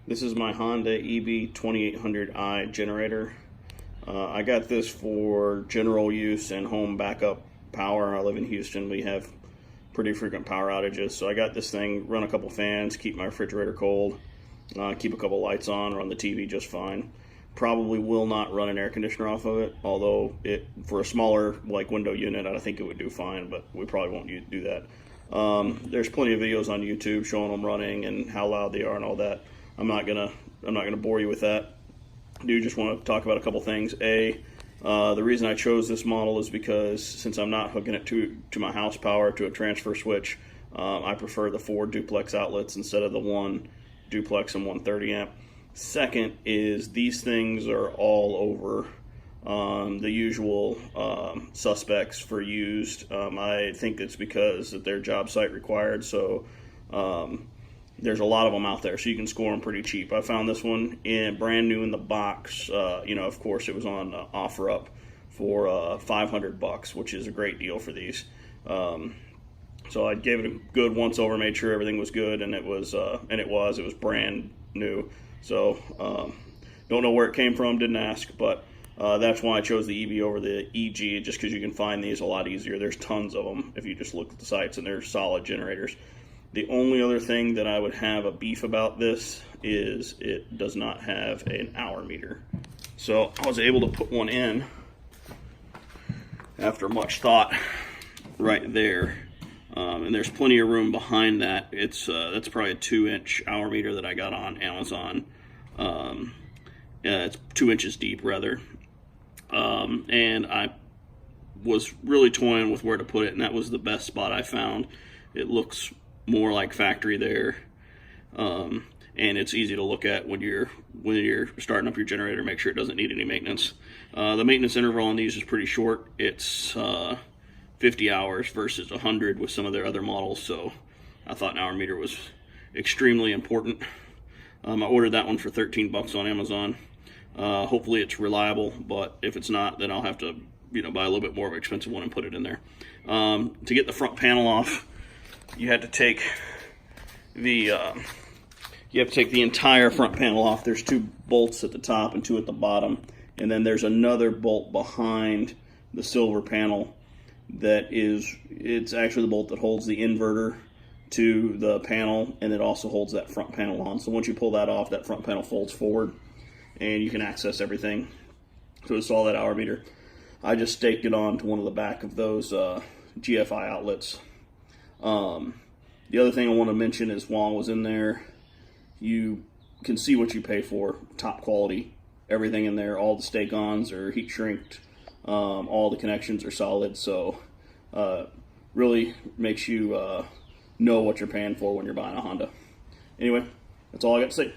This is my Honda EB2800i generator. I got this for general use and home backup power. I live in Houston. We have pretty frequent power outages, so I got this thing, run a couple fans, keep my refrigerator cold, keep a couple lights on, run the TV just fine. Probably will not run an air conditioner off of it, although for a smaller like window unit I think it would do fine, but we probably won't do that. There's plenty of videos on YouTube showing them running and how loud they are and all that. I'm not gonna bore you with that. I do just want to talk about a couple things. The reason I chose this model is because since I'm not hooking it to my house power to a transfer switch, I prefer the 4 duplex outlets instead of the 1 duplex and 130 amp. Second is these things are all over the usual suspects for used. I think it's because that they're job site required, so there's a lot of them out there, so you can score them pretty cheap. I found this one brand new in the box. Of course, it was on offer up for $500, which is a great deal for these. So I gave it a good once over, made sure everything was good, and it was brand new. So don't know where it came from, didn't ask, but that's why I chose the EB over the EG, just because you can find these a lot easier. There's tons of them if you just look at the sites, and they're solid generators. The only other thing that I would have a beef about this is it does not have an hour meter. So I was able to put one in after much thought right there. And there's plenty of room behind that. That's probably a 2-inch hour meter that I got on Amazon. It's 2 inches deep rather. And I was really toying with where to put it, and that was the best spot I found. It looks more like factory there, and it's easy to look at when you're starting up your generator. Make sure it doesn't need any maintenance. The maintenance interval on these is pretty short. It's 50 hours versus 100 with some of their other models, so I thought an hour meter was extremely important. I ordered that one for $13 on Amazon. Hopefully it's reliable, but if it's not, then I'll have to buy a little bit more of an expensive one and put it in there. To get the front panel off, you have to take the entire front panel off. There's 2 bolts at the top and 2 at the bottom, and then there's another bolt behind the silver panel it's actually the bolt that holds the inverter to the panel, and it also holds that front panel on. So once you pull that off, that front panel folds forward and you can access everything to install that hour meter. I just staked it on to one of the back of those GFI outlets. The other thing I want to mention is while I was in there, you can see what you pay for. Top quality, everything in there. All the stake-ons are heat shrinked. All the connections are solid, so really makes you know what you're paying for when you're buying a Honda. Anyway, that's all I got to say.